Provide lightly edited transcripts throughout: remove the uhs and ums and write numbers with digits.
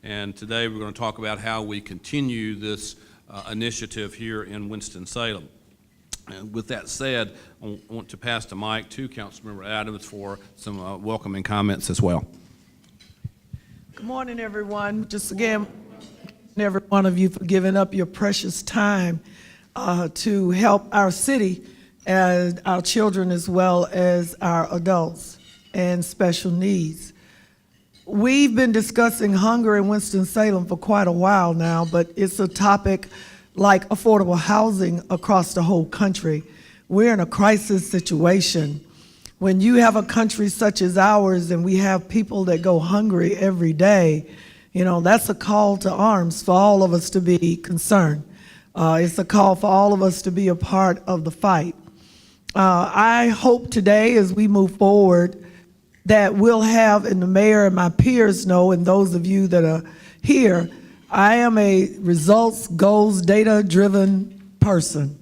And today we're going to talk about how we continue this initiative here in Winston-Salem. And with that said, I want to pass the mic to Councilmember Adams for some welcoming comments as well. Good morning, everyone. Just again, every one of you for giving up your precious time to help our city and our children as well as our adults and special needs. We've been discussing hunger in Winston-Salem for quite a while now, but it's a topic like affordable housing across the whole country. We're in a crisis situation. When you have a country such as ours and we have people that go hungry every day, you know, that's a call to arms for all of us to be concerned. It's a call for all of us to be a part of the fight. I hope today as we move forward that we'll have, and the mayor and my peers know, and those of you that are here, I am a results, goals, data-driven person.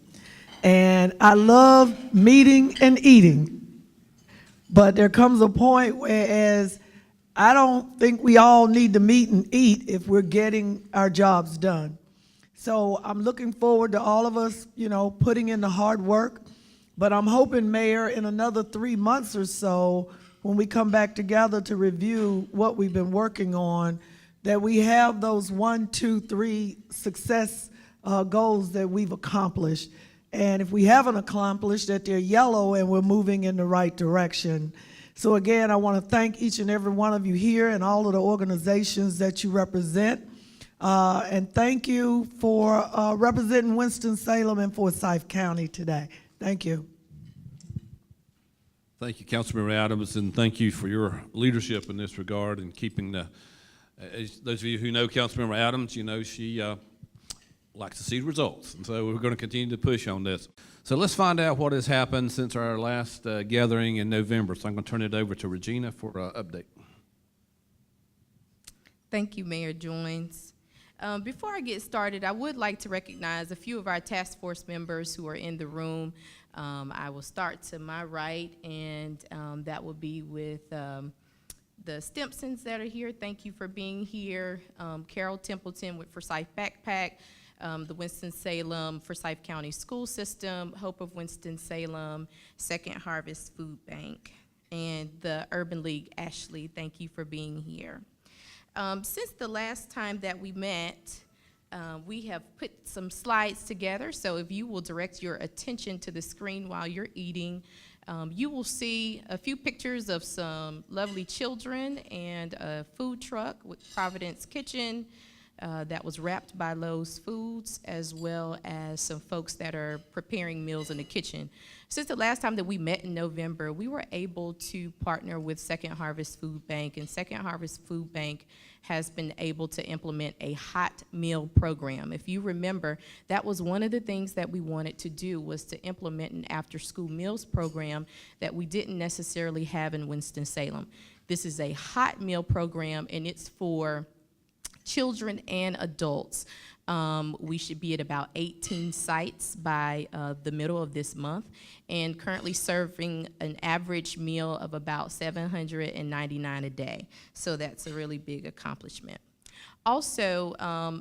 And I love meeting and eating. But there comes a point whereas I don't think we all need to meet and eat if we're getting our jobs done. So I'm looking forward to all of us, you know, putting in the hard work. But I'm hoping, Mayor, in another 3 months or so, when we come back together to review what we've been working on, that we have those 1, 2, 3 success goals that we've accomplished. And if we haven't accomplished, that they're yellow and we're moving in the right direction. So again, I want to thank each and every one of you here and all of the organizations that you represent. And thank you for representing Winston-Salem and Forsyth County today. Thank you. Thank you, Councilmember Adams, and thank you for your leadership in this regard and keeping the, as those of you who know Councilmember Adams, you know she likes to see results, and so we're going to continue to push on this. So let's find out what has happened since our last gathering in November. So I'm going to turn it over to Regina for an update. Thank you, Mayor Joines. Before I get started, I would like to recognize a few of our task force members who are in the room. I will start to my right, and that will be with the Stimpsons that are here. Thank you for being here. Carol Templeton with Forsyth Backpack, the Winston-Salem Forsyth County School System, Hope of Winston-Salem, Second Harvest Food Bank, and the Urban League. Ashley, thank you for being here. Since the last time that we met, we have put some slides together, so if you will direct your attention to the screen while you're eating, you will see a few pictures of some lovely children and a food truck with Providence Kitchen that was wrapped by Lowe's Foods, as well as some folks that are preparing meals in the kitchen. Since the last time that we met in November, we were able to partner with Second Harvest Food Bank, and Second Harvest Food Bank has been able to implement a hot meal program. If you remember, that was one of the things that we wanted to do, was to implement an after-school meals program that we didn't necessarily have in Winston-Salem. This is a hot meal program, and it's for children and adults. We should be at about 18 sites by the middle of this month, and currently serving an average meal of about $799 a day. So that's a really big accomplishment. Also,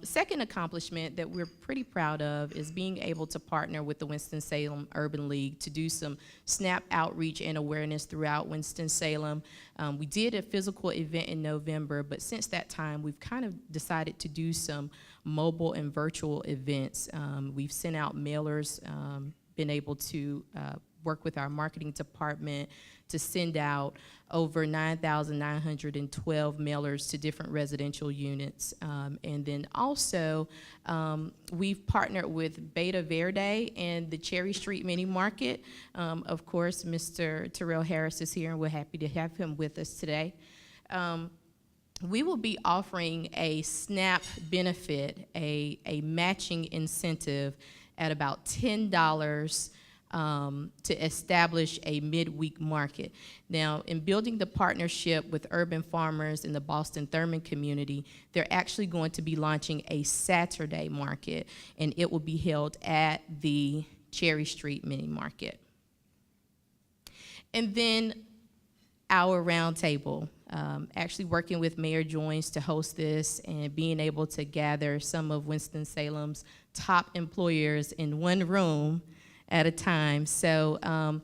second accomplishment that we're pretty proud of is being able to partner with the Winston-Salem Urban League to do some SNAP outreach and awareness throughout Winston-Salem. We did a physical event in November, but since that time, we've kind of decided to do some mobile and virtual events. We've sent out mailers, been able to work with our marketing department to send out over 9,912 mailers to different residential units. And then also, we've partnered with Beta Verde and the Cherry Street Mini Market. Of course, Mr. Terrell Harris is here, and we're happy to have him with us today. We will be offering a SNAP benefit, a matching incentive at about $10 to establish a midweek market. Now, in building the partnership with urban farmers in the Boston Thurman community, they're actually going to be launching a Saturday market, and it will be held at the Cherry Street Mini Market. And then our roundtable. actually working with Mayor Joines to host this and being able to gather some of Winston-Salem's top employers in one room at a time. So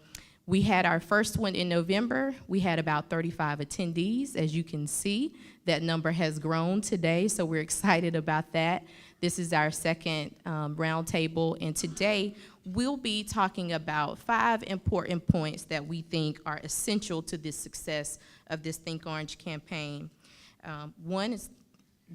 we had our first one in November. We had about 35 attendees. As you can see, that number has grown today, so we're excited about that. This is our second roundtable, and today we'll be talking about 5 important points that we think are essential to the success of this Think Orange campaign. One is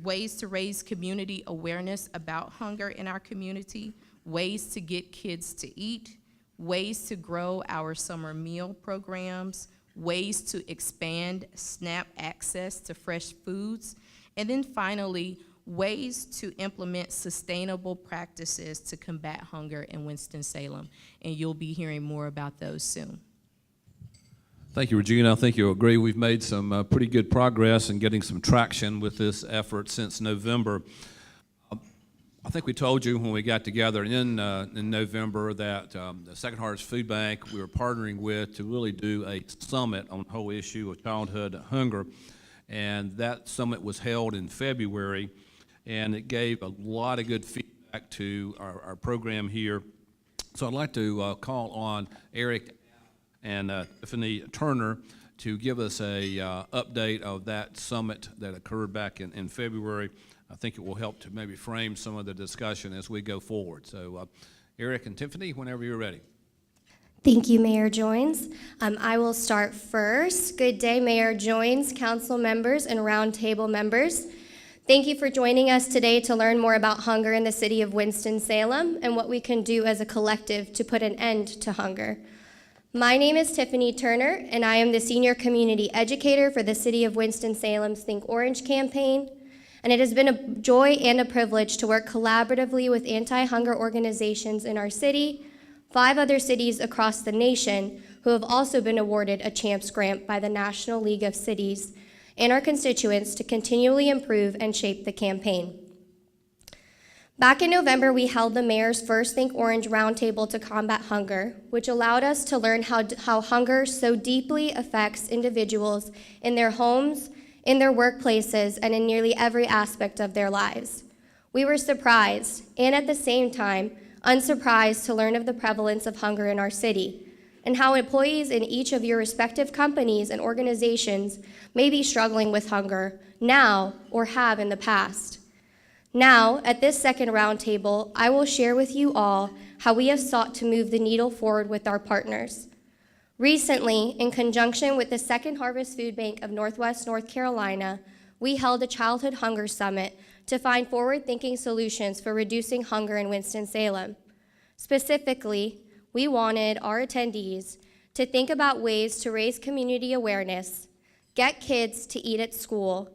ways to raise community awareness about hunger in our community, ways to get kids to eat, ways to grow our summer meal programs, ways to expand SNAP access to fresh foods, and then finally, ways to implement sustainable practices to combat hunger in Winston-Salem. And you'll be hearing more about those soon. Thank you, Regina. I think you'll agree we've made some pretty good progress in getting some traction with this effort since November. I think we told you when we got together in November that the Second Harvest Food Bank we were partnering with to really do a summit on the whole issue of childhood hunger. And that summit was held in February, and it gave a lot of good feedback to our program here. So I'd like to call on Eric and Tiffany Turner to give us a update of that summit that occurred back in February. I think it will help to maybe frame some of the discussion as we go forward. So Eric and Tiffany, whenever you're ready. Thank you, Mayor Joines. I will start first. Good day, Mayor Joines, council members, and roundtable members. Thank you for joining us today to learn more about hunger in the city of Winston-Salem and what we can do as a collective to put an end to hunger. My name is Tiffany Turner, and I am the Senior Community Educator for the City of Winston-Salem's Think Orange campaign. And it has been a joy and a privilege to work collaboratively with anti-hunger organizations in our city, 5 other cities across the nation who have also been awarded a Champs Grant by the National League of Cities, and our constituents to continually improve and shape the campaign. Back in November, we held the mayor's first Think Orange Roundtable to combat hunger, which allowed us to learn how hunger so deeply affects individuals in their homes, in their workplaces, and in nearly every aspect of their lives. We were surprised, and at the same time, unsurprised to learn of the prevalence of hunger in our city, and how employees in each of your respective companies and organizations may be struggling with hunger now or have in the past. Now, at this second roundtable, I will share with you all how we have sought to move the needle forward with our partners. Recently, in conjunction with the Second Harvest Food Bank of Northwest North Carolina, we held a Childhood Hunger Summit to find forward-thinking solutions for reducing hunger in Winston-Salem. Specifically, we wanted our attendees to think about ways to raise community awareness, get kids to eat at school,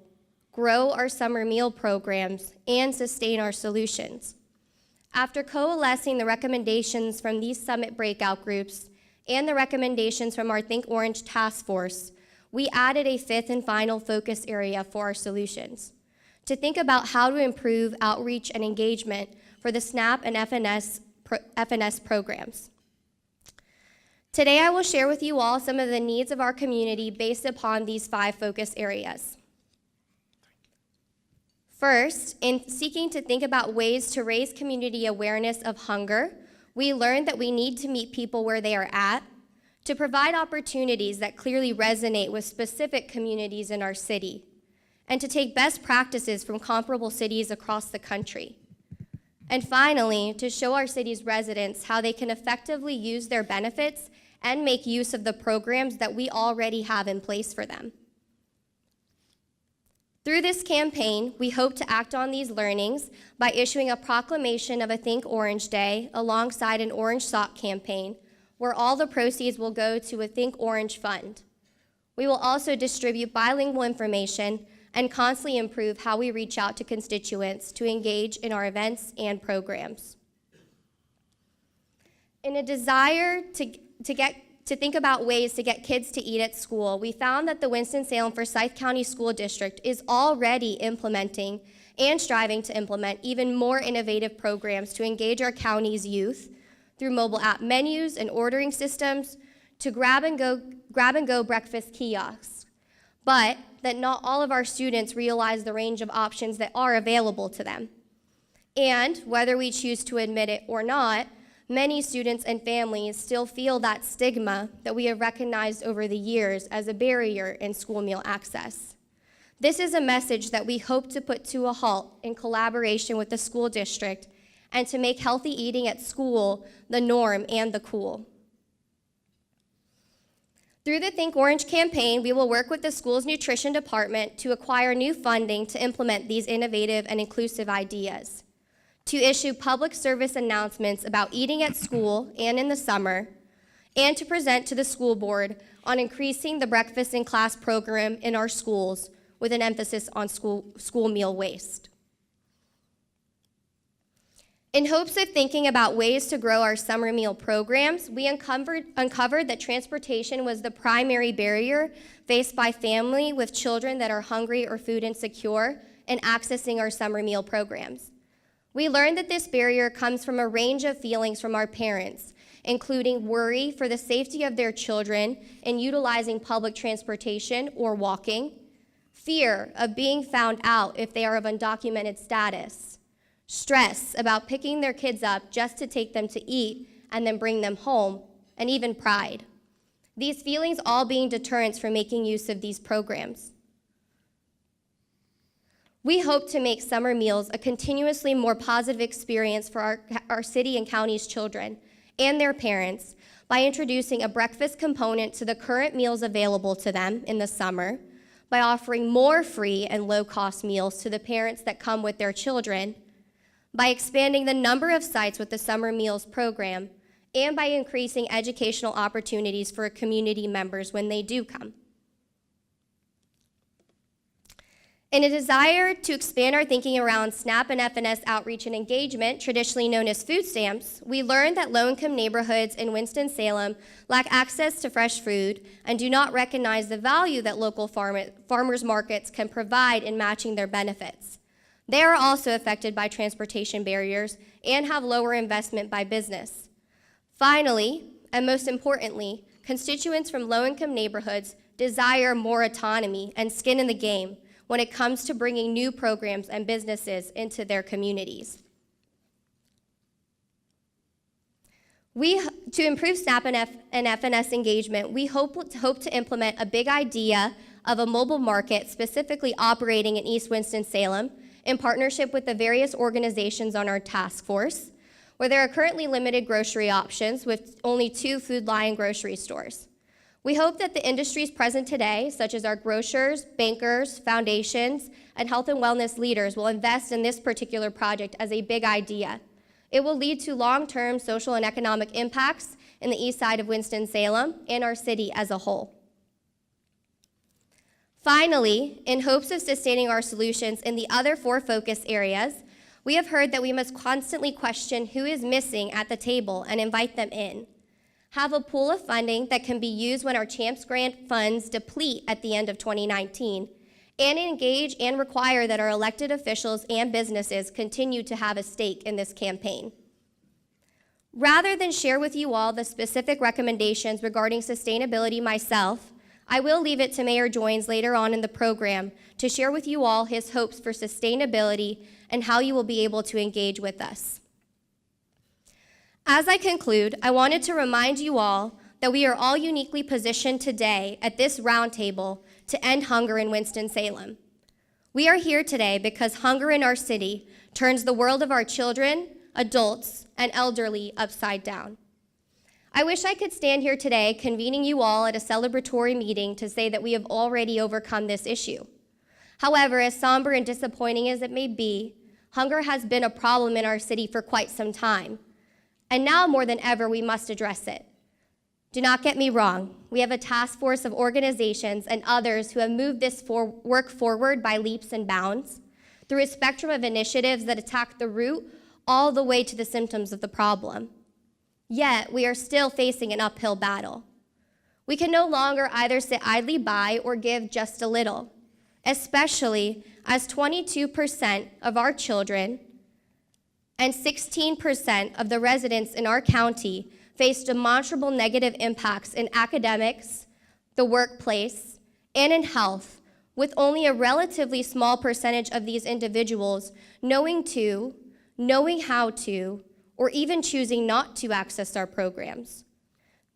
grow our summer meal programs, and sustain our solutions. After coalescing the recommendations from these summit breakout groups and the recommendations from our Think Orange task force, we added a 5th and final focus area for our solutions, to think about how to improve outreach and engagement for the SNAP and FNS programs. Today, I will share with you all some of the needs of our community based upon these 5 focus areas. First, in seeking to think about ways to raise community awareness of hunger, we learned that we need to meet people where they are at, to provide opportunities that clearly resonate with specific communities in our city, and to take best practices from comparable cities across the country. And finally, to show our city's residents how they can effectively use their benefits and make use of the programs that we already have in place for them. Through this campaign, we hope to act on these learnings by issuing a proclamation of a Think Orange Day alongside an Orange Sock campaign, where all the proceeds will go to a Think Orange fund. We will also distribute bilingual information and constantly improve how we reach out to constituents to engage in our events and programs. In a desire to think about ways to get kids to eat at school, we found that the Winston-Salem Forsyth County School District is already implementing and striving to implement even more innovative programs to engage our county's youth through mobile app menus and ordering systems to grab and go breakfast kiosks. But that not all of our students realize the range of options that are available to them. And whether we choose to admit it or not, many students and families still feel that stigma that we have recognized over the years as a barrier in school meal access. This is a message that we hope to put to a halt in collaboration with the school district and to make healthy eating at school the norm and the cool. Through the Think Orange campaign, we will work with the school's nutrition department to acquire new funding to implement these innovative and inclusive ideas, to issue public service announcements about eating at school and in the summer, and to present to the school board on increasing the breakfast in class program in our schools with an emphasis on school meal waste. In hopes of thinking about ways to grow our summer meal programs, we uncovered that transportation was the primary barrier faced by family with children that are hungry or food insecure in accessing our summer meal programs. We learned that this barrier comes from a range of feelings from our parents, including worry for the safety of their children in utilizing public transportation or walking, fear of being found out if they are of undocumented status, stress about picking their kids up just to take them to eat and then bring them home, and even pride. These feelings all being deterrents for making use of these programs. We hope to make summer meals a continuously more positive experience for our city and county's children and their parents by introducing a breakfast component to the current meals available to them in the summer, by offering more free and low-cost meals to the parents that come with their children, by expanding the number of sites with the Summer Meals program, and by increasing educational opportunities for community members when they do come. In a desire to expand our thinking around SNAP and FNS outreach and engagement, traditionally known as food stamps, we learned that low-income neighborhoods in Winston-Salem lack access to fresh food and do not recognize the value that local farmers markets can provide in matching their benefits. They are also affected by transportation barriers and have lower investment by business. Finally, and most importantly, constituents from low-income neighborhoods desire more autonomy and skin in the game when it comes to bringing new programs and businesses into their communities. To improve SNAP and FNS engagement, we hope to implement a big idea of a mobile market specifically operating in East Winston-Salem in partnership with the various organizations on our task force, where there are currently limited grocery options with only 2 Food Lion grocery stores. We hope that the industries present today, such as our grocers, bankers, foundations, and health and wellness leaders, will invest in this particular project as a big idea. It will lead to long-term social and economic impacts in the east side of Winston-Salem and our city as a whole. Finally, in hopes of sustaining our solutions in the other 4 focus areas, we have heard that we must constantly question who is missing at the table and invite them in. Have a pool of funding that can be used when our CHAMPS grant funds deplete at the end of 2019, and engage and require that our elected officials and businesses continue to have a stake in this campaign. Rather than share with you all the specific recommendations regarding sustainability myself, I will leave it to Mayor Joines later on in the program to share with you all his hopes for sustainability and how you will be able to engage with us. As I conclude, I wanted to remind you all that we are all uniquely positioned today at this roundtable to end hunger in Winston-Salem. We are here today because hunger in our city turns the world of our children, adults, and elderly upside down. I wish I could stand here today convening you all at a celebratory meeting to say that we have already overcome this issue. However, as somber and disappointing as it may be, hunger has been a problem in our city for quite some time. And now more than ever, we must address it. Do not get me wrong. We have a task force of organizations and others who have moved this work forward by leaps and bounds through a spectrum of initiatives that attack the root all the way to the symptoms of the problem. Yet, we are still facing an uphill battle. We can no longer either sit idly by or give just a little, especially as 22% of our children and 16% of the residents in our county face demonstrable negative impacts in academics, the workplace, and in health with only a relatively small percentage of these individuals knowing how to, or even choosing not to access our programs.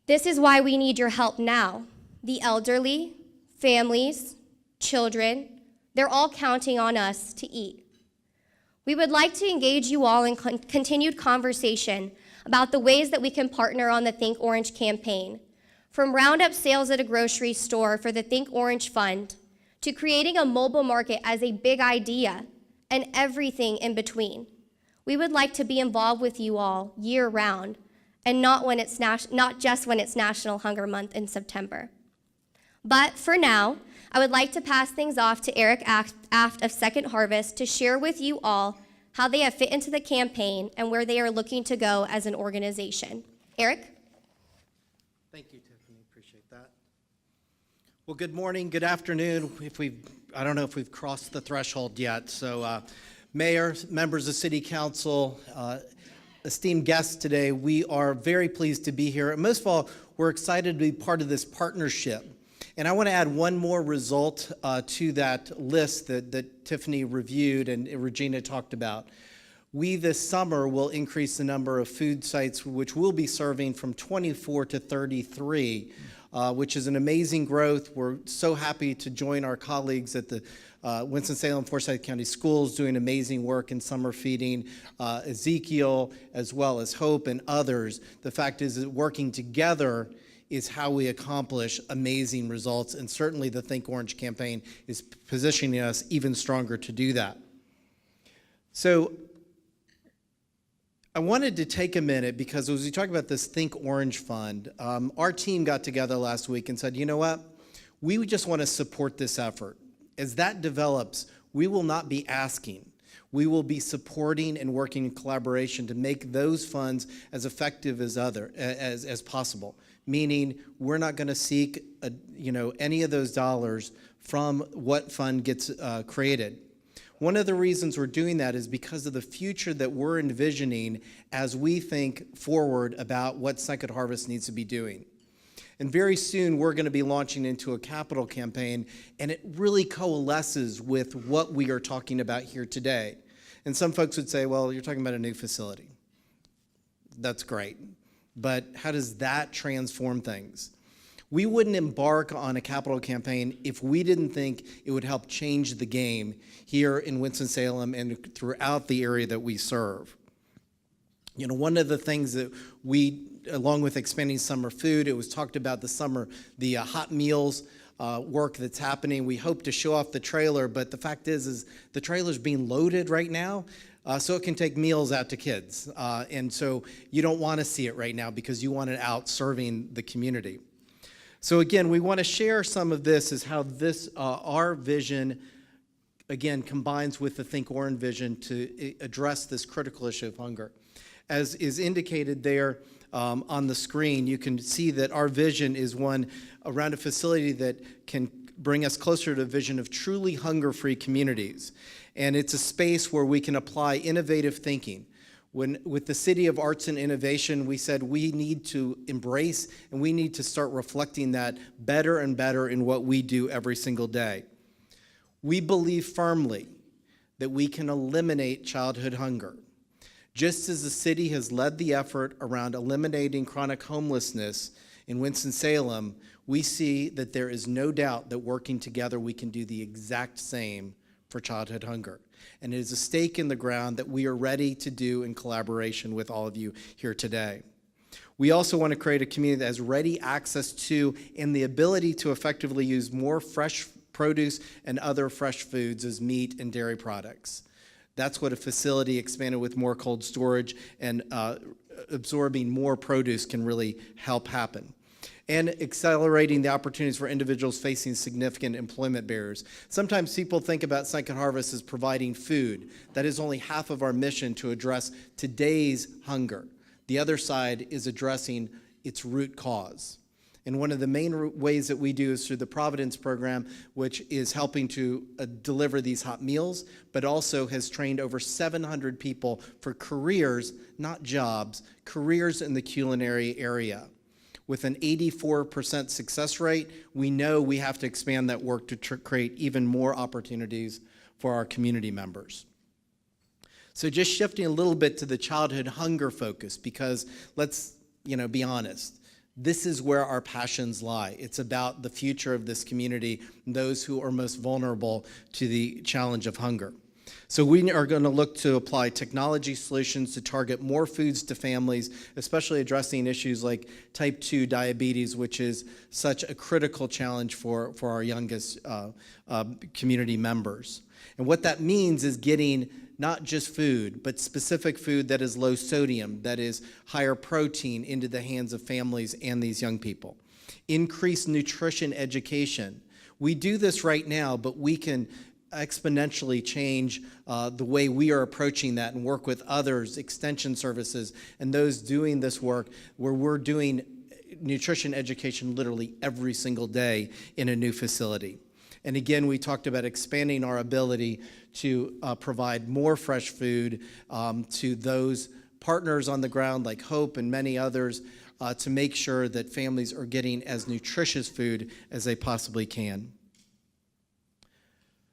This is why we need your help now. The elderly, families, children, they're all counting on us to eat. We would like to engage you all in continued conversation about the ways that we can partner on the Think Orange campaign, from roundup sales at a grocery store for the Think Orange Fund, to creating a mobile market as a big idea, and everything in between. We would like to be involved with you all year-round, and not just when it's National Hunger Month in September. But for now, I would like to pass things off to Eric Aft of Second Harvest to share with you all how they have fit into the campaign and where they are looking to go as an organization. Eric? Thank you, Tiffany. Appreciate that. Well, good morning, good afternoon. I don't know if we've crossed the threshold yet. So, Mayor, members of City Council, esteemed guests today, we are very pleased to be here. And most of all, we're excited to be part of this partnership. And I want to add one more result to that list that Tiffany reviewed and Regina talked about. We this summer will increase the number of food sites which we'll be serving from 24 to 33, which is an amazing growth. We're so happy to join our colleagues at the Winston-Salem, Forsyth County Schools doing amazing work in summer feeding, Ezekiel, as well as Hope and others. The fact is that working together is how we accomplish amazing results, and certainly the Think Orange campaign is positioning us even stronger to do that. So I wanted to take a minute because as we talk about this Think Orange Fund, our team got together last week and said, you know what, we just want to support this effort. As that develops, we will not be asking. We will be supporting and working in collaboration to make those funds as effective as possible. Meaning, we're not going to seek, any of those dollars from what fund gets created. One of the reasons we're doing that is because of the future that we're envisioning as we think forward about what Second Harvest needs to be doing. And very soon, we're going to be launching into a capital campaign, and it really coalesces with what we are talking about here today. And some folks would say, well, you're talking about a new facility. That's great. But how does that transform things? We wouldn't embark on a capital campaign if we didn't think it would help change the game here in Winston-Salem and throughout the area that we serve. One of the things that we, along with expanding summer food, it was talked about the hot meals work that's happening. We hope to show off the trailer, but the fact is the trailer's being loaded right now. So it can take meals out to kids. And so you don't want to see it right now because you want it out serving the community. So again, we want to share some of this as how this, our vision, again, combines with the Think Orange vision to address this critical issue of hunger. As is indicated there on the screen, you can see that our vision is one around a facility that can bring us closer to a vision of truly hunger-free communities. And it's a space where we can apply innovative thinking. With the City of Arts and Innovation, we said we need to embrace and we need to start reflecting that better and better in what we do every single day. We believe firmly that we can eliminate childhood hunger. Just as the city has led the effort around eliminating chronic homelessness in Winston-Salem, we see that there is no doubt that working together we can do the exact same for childhood hunger. And it is a stake in the ground that we are ready to do in collaboration with all of you here today. We also want to create a community that has ready access to and the ability to effectively use more fresh produce and other fresh foods as meat and dairy products. That's what a facility expanded with more cold storage and absorbing more produce can really help happen. And accelerating the opportunities for individuals facing significant employment barriers. Sometimes people think about Second Harvest as providing food. That is only half of our mission to address today's hunger. The other side is addressing its root cause. And one of the main ways that we do is through the Providence program, which is helping to deliver these hot meals, but also has trained over 700 people for careers, not jobs, careers in the culinary area. With an 84% success rate, we know we have to expand that work to create even more opportunities for our community members. So just shifting a little bit to the childhood hunger focus, because let's be honest, this is where our passions lie. It's about the future of this community, those who are most vulnerable to the challenge of hunger. So we are going to look to apply technology solutions to target more foods to families, especially addressing issues like type 2 diabetes, which is such a critical challenge for our youngest community members. And what that means is getting not just food, but specific food that is low sodium, that is higher protein into the hands of families and these young people. Increase nutrition education. We do this right now, but we can exponentially change the way we are approaching that and work with others, extension services, and those doing this work where we're doing nutrition education literally every single day in a new facility. And again, we talked about expanding our ability to provide more fresh food to those partners on the ground like Hope and many others to make sure that families are getting as nutritious food as they possibly can.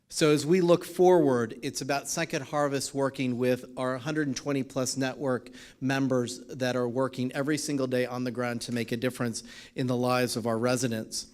So as we look forward, it's about Second Harvest working with our 120 plus network members that are working every single day on the ground to make a difference in the lives of our residents.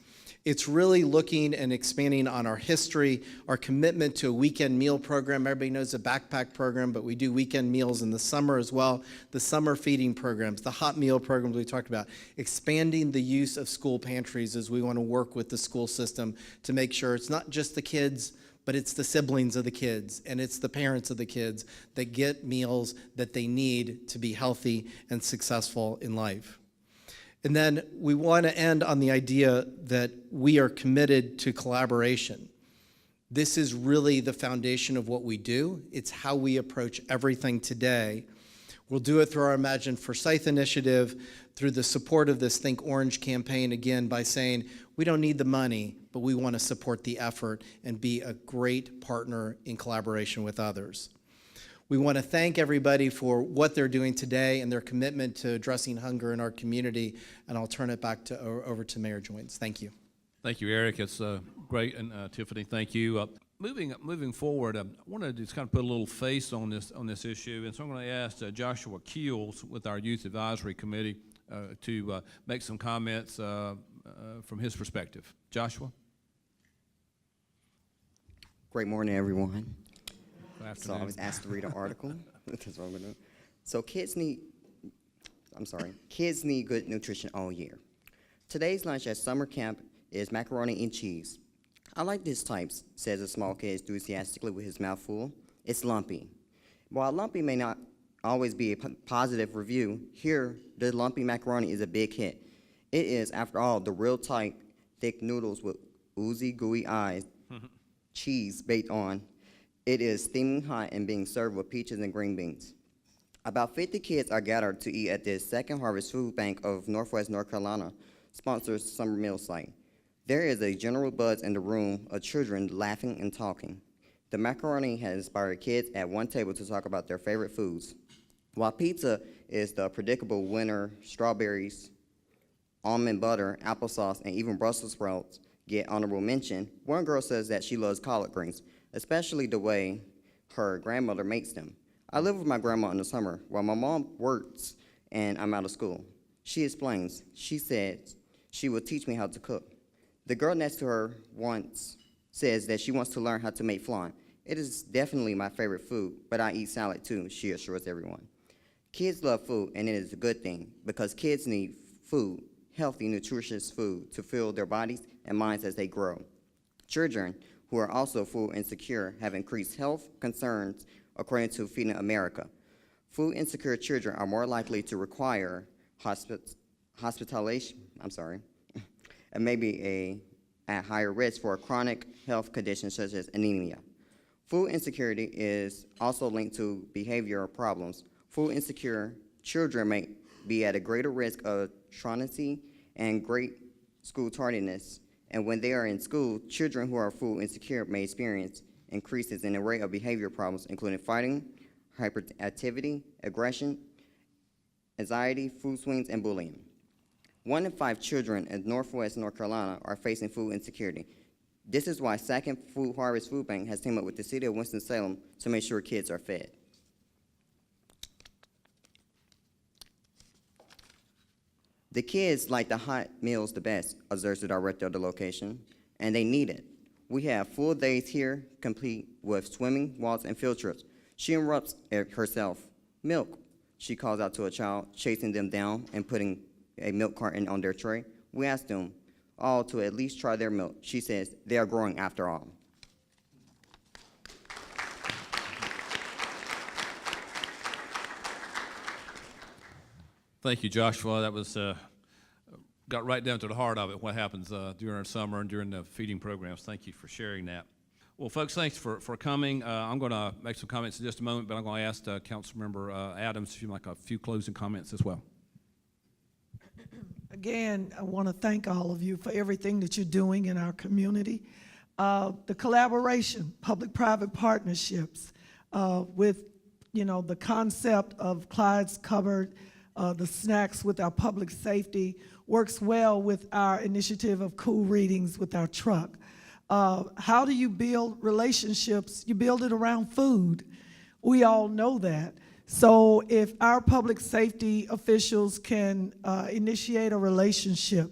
It's really looking and expanding on our history, our commitment to a weekend meal program. Everybody knows the backpack program, but we do weekend meals in the summer as well. The summer feeding programs, the hot meal programs we talked about. Expanding the use of school pantries as we want to work with the school system to make sure it's not just the kids, but it's the siblings of the kids and it's the parents of the kids that get meals that they need to be healthy and successful in life. And then we want to end on the idea that we are committed to collaboration. This is really the foundation of what we do. It's how we approach everything today. We'll do it through our Imagine Forsyth initiative, through the support of this Think Orange campaign, again, by saying we don't need the money, but we want to support the effort and be a great partner in collaboration with others. We want to thank everybody for what they're doing today and their commitment to addressing hunger in our community, and I'll turn it back over to Mayor Joines. Thank you. Thank you, Eric. It's great, and Tiffany, thank you. Moving forward, I want to just kind of put a little face on this issue, and so I'm going to ask Joshua Keels with our Youth Advisory Committee to make some comments from his perspective. Joshua? Great morning, everyone. Good afternoon. So I was asked to read an article. That's what I'm gonna do. So kids need good nutrition all year. Today's lunch at summer camp is macaroni and cheese. I like this type, says a small kid enthusiastically with his mouth full. It's lumpy. While lumpy may not always be a positive review, here the lumpy macaroni is a big hit. It is, after all, the real tight, thick noodles with oozy, gooey eyes, cheese baked on. It is steaming hot and being served with peaches and green beans. About 50 kids are gathered to eat at this Second Harvest Food Bank of Northwest North Carolina sponsors summer meal site. There is a general buzz in the room of children laughing and talking. The macaroni has inspired kids at one table to talk about their favorite foods. While pizza is the predictable winner, strawberries, almond butter, applesauce, and even Brussels sprouts get honorable mention, one girl says that she loves collard greens, especially the way her grandmother makes them. I live with my grandma in the summer while my mom works and I'm out of school. She explains, she said she will teach me how to cook. The girl next to her says that she wants to learn how to make flan. It is definitely my favorite food, but I eat salad too, she assures everyone. Kids love food, and it is a good thing because kids need food, healthy, nutritious food to fuel their bodies and minds as they grow. Children who are also food insecure have increased health concerns according to Feeding America. Food insecure children are more likely to require hospitalization, and maybe at higher risk for a chronic health condition such as anemia. Food insecurity is also linked to behavioral problems. Food insecure children may be at a greater risk of truancy and great school tardiness. And when they are in school, children who are food insecure may experience increases in the rate of behavior problems, including fighting, hyperactivity, aggression, anxiety, food swings, and bullying. 1 in 5 children in Northwest North Carolina are facing food insecurity. This is why Second Food Harvest Food Bank has teamed up with the city of Winston-Salem to make sure kids are fed. The kids like the hot meals the best, observes the director of the location, and they need it. We have full days here, complete with swimming, walks, and field trips. She interrupts herself. Milk, she calls out to a child, chasing them down and putting a milk carton on their tray. We ask them all to at least try their milk. She says they are growing after all. Thank you, Joshua. That was got right down to the heart of it, what happens during our summer and during the feeding programs. Thank you for sharing that. Well, folks, thanks for coming. I'm going to make some comments in just a moment, but I'm going to ask Councilmember Adams if you'd like a few closing comments as well. Again, I want to thank all of you for everything that you're doing in our community. The collaboration, public-private partnerships with, the concept of Clyde's Cupboard, the snacks with our public safety, works well with our initiative of cool readings with our truck. How do you build relationships? You build it around food. We all know that. So if our public safety officials can initiate a relationship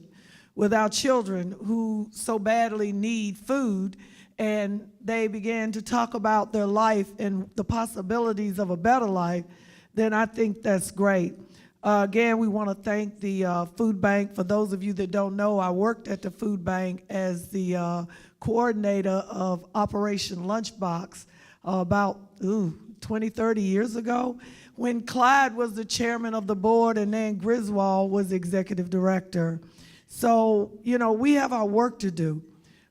with our children who so badly need food, and they begin to talk about their life and the possibilities of a better life, then I think that's great. Again, we want to thank the food bank. For those of you that don't know, I worked at the food bank as the coordinator of Operation Lunchbox about 20, 30 years ago, when Clyde was the chairman of the board and then Griswold was executive director. So, we have our work to do.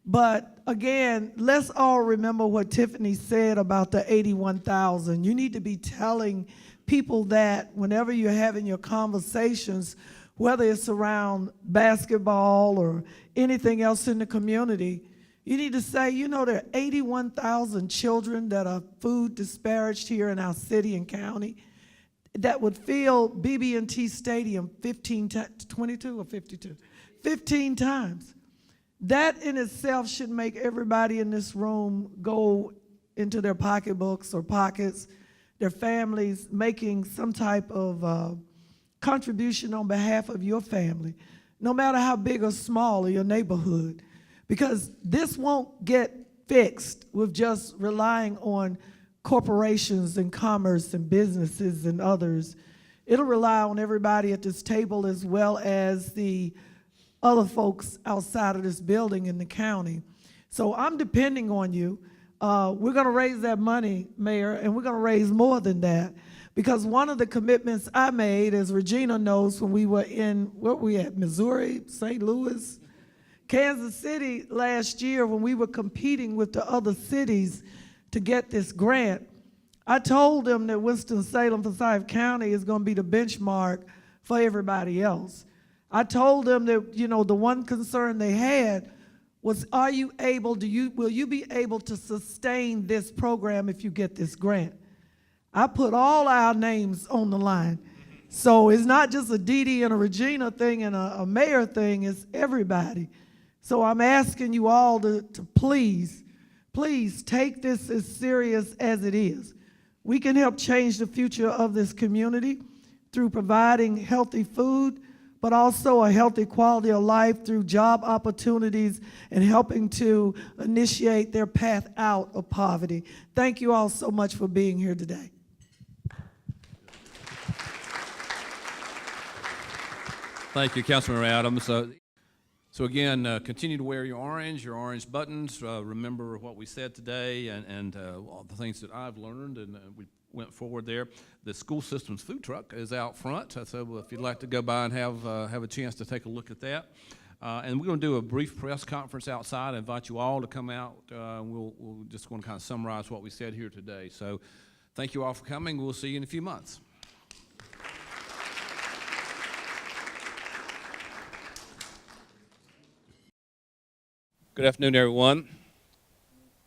But again, let's all remember what Tiffany said about the 81,000. You need to be telling people that whenever you're having your conversations, whether it's around basketball or anything else in the community, you need to say, there are 81,000 children that are food disparaged here in our city and county that would fill BB&T Stadium 22 or 52? 15 times. That in itself should make everybody in this room go into their pocketbooks or pockets, their families, making some type of contribution on behalf of your family, no matter how big or small or your neighborhood. Because this won't get fixed with just relying on corporations and commerce and businesses and others. It'll rely on everybody at this table as well as the other folks outside of this building in the county. So I'm depending on you. We're going to raise that money, Mayor, and we're going to raise more than that. Because one of the commitments I made, as Regina knows, when we were in, where were we at, Missouri, St. Louis, Kansas City last year, when we were competing with the other cities to get this grant, I told them that Winston-Salem, Forsyth County is going to be the benchmark for everybody else. I told them that, the one concern they had was, will you be able to sustain this program if you get this grant? I put all our names on the line. So it's not just a Dee Dee and a Regina thing and a mayor thing, it's everybody. So I'm asking you all to please take this as serious as it is. We can help change the future of this community through providing healthy food, but also a healthy quality of life through job opportunities and helping to initiate their path out of poverty. Thank you all so much for being here today. Thank you, Councilmember Adams. So again, continue to wear your orange buttons. Remember what we said today and all the things that I've learned, and we went forward there. The school system's food truck is out front, so if you'd like to go by and have a chance to take a look at that. And we're going to do a brief press conference outside. I invite you all to come out. We'll just want to kind of summarize what we said here today. So thank you all for coming. We'll see you in a few months. Good afternoon, everyone.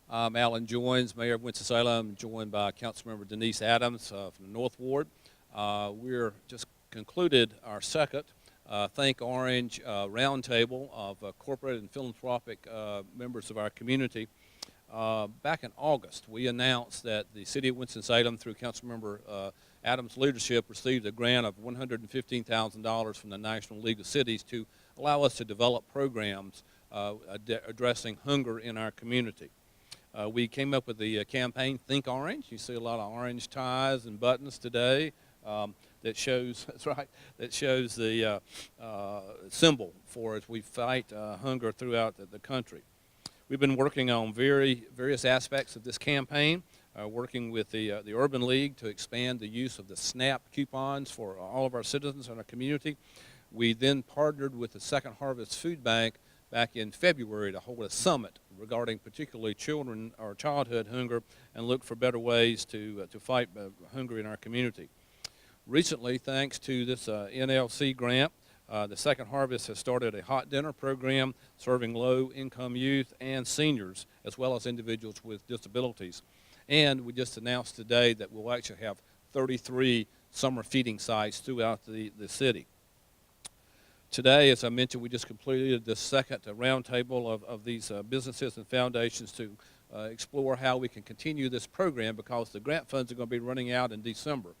I'm Alan Joins, Mayor of Winston-Salem, joined by Councilmember Denise Adams from the North Ward. We're just concluded our second Think Orange Roundtable of corporate and philanthropic members of our community. Back in August, we announced that the City of Winston-Salem, through Councilmember Adams' leadership, received a grant of $115,000 from the National League of Cities to allow us to develop programs addressing hunger in our community. We came up with the campaign Think Orange. You see a lot of orange ties and buttons today that shows, that's right, that shows the symbol for as we fight hunger throughout the country. We've been working on various aspects of this campaign, working with the Urban League to expand the use of the SNAP coupons for all of our citizens in our community. We then partnered with the Second Harvest Food Bank back in February to hold a summit regarding particularly children or childhood hunger and look for better ways to fight hunger in our community. Recently, thanks to this NLC grant, the Second Harvest has started a hot dinner program serving low-income youth and seniors, as well as individuals with disabilities. And we just announced today that we'll actually have 33 summer feeding sites throughout the city. Today, as I mentioned, we just completed the second roundtable of these businesses and foundations to explore how we can continue this program because the grant funds are going to be running out in December.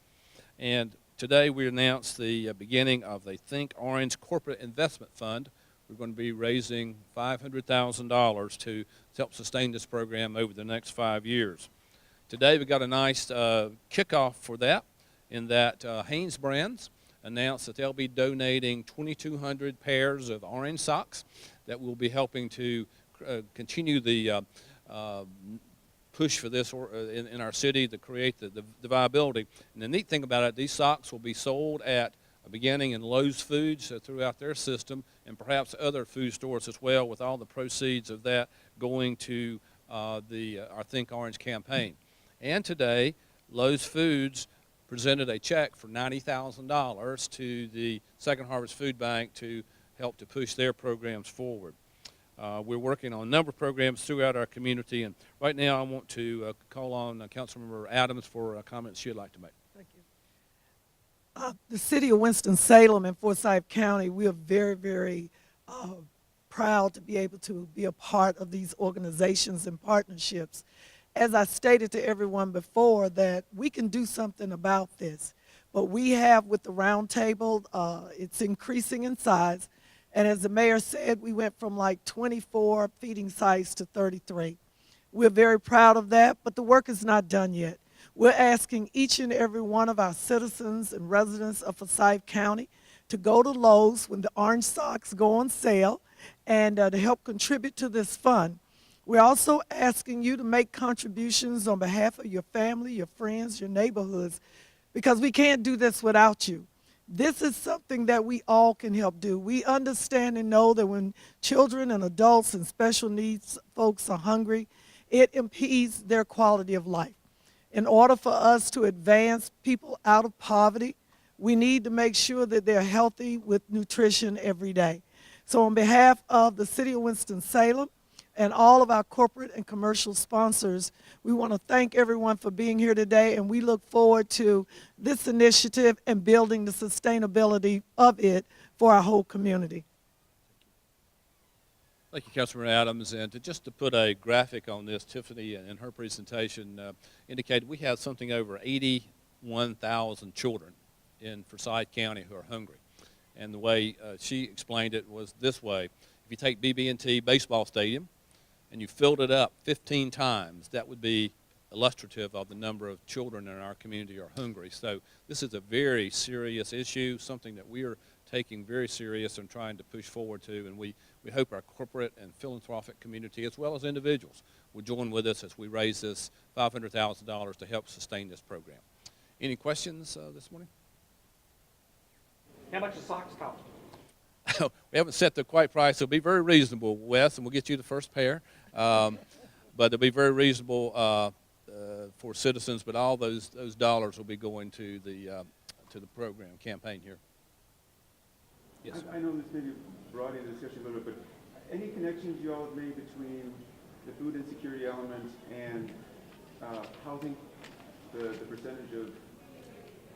And today we announced the beginning of the Think Orange Corporate Investment Fund. We're going to be raising $500,000 to help sustain this program over the next 5 years. Today we got a nice kickoff for that in that Hanes Brands announced that they'll be donating 2,200 pairs of orange socks that will be helping to continue the push for this in our city to create the viability. And the neat thing about it, these socks will be sold at beginning in Lowe's Foods throughout their system and perhaps other food stores as well, with all the proceeds of that going to our Think Orange campaign. And today, Lowe's Foods presented a check for $90,000 to the Second Harvest Food Bank to help to push their programs forward. We're working on a number of programs throughout our community, and right now I want to call on Councilmember Adams for comments she'd like to make. Thank you. The City of Winston-Salem and Forsyth County, we are very, very proud to be able to be a part of these organizations and partnerships. As I stated to everyone before, that we can do something about this, but we have with the Roundtable, it's increasing in size. And as the mayor said, we went from like 24 feeding sites to 33. We're very proud of that, but the work is not done yet. We're asking each and every one of our citizens and residents of Forsyth County to go to Lowe's when the orange socks go on sale and to help contribute to this fund. We're also asking you to make contributions on behalf of your family, your friends, your neighborhoods, because we can't do this without you. This is something that we all can help do. We understand and know that when children and adults and special needs folks are hungry, it impedes their quality of life. In order for us to advance people out of poverty, we need to make sure that they're healthy with nutrition every day. So on behalf of the City of Winston-Salem and all of our corporate and commercial sponsors, we want to thank everyone for being here today, and we look forward to this initiative and building the sustainability of it for our whole community. Thank you, Councilmember Adams. And just to put a graphic on this, Tiffany in her presentation indicated we have something over 81,000 children in Forsyth County who are hungry. And the way she explained it was this way. If you take BB&T baseball stadium and you filled it up 15 times, that would be illustrative of the number of children in our community are hungry. So this is a very serious issue, something that we are taking very serious and trying to push forward to, and we hope our corporate and philanthropic community, as well as individuals, will join with us as we raise this $500,000 to help sustain this program. Any questions this morning? How much does socks cost? We haven't set the quite price. It'll be very reasonable, Wes, and we'll get you the first pair. But it'll be very reasonable for citizens, but all those dollars will be going to the program campaign here. Yes, sir. I know this may be broad in the discussion a little bit, but any connections you all have made between the food insecurity element and housing, the percentage of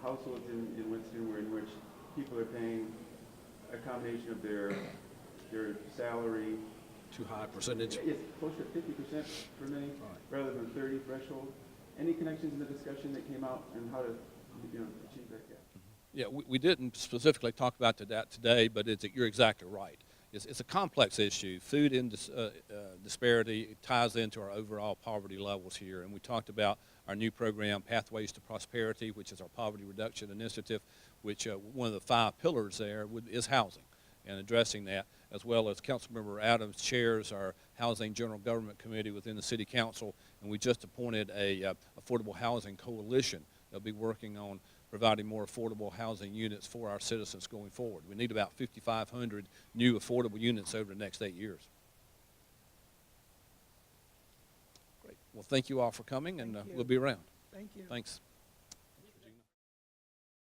households in Winston in which people are paying a combination of their salary. Too high percentage. It's closer to 50% for many, rather than 30 threshold. Any connections in the discussion that came out and how to, achieve that gap? Yeah, we didn't specifically talk about that today, but you're exactly right. It's a complex issue. Food disparity ties into our overall poverty levels here, and we talked about our new program, Pathways to Prosperity, which is our poverty reduction initiative, which one of the 5 pillars there is housing, and addressing that, as well as Councilmember Adams chairs our Housing General Government Committee within the City Council, and we just appointed a Affordable Housing Coalition that'll be working on providing more affordable housing units for our citizens going forward. We need about 5,500 new affordable units over the next 8 years. Great. Well, thank you all for coming, and Thank you. we'll be around. Thank you. Thanks.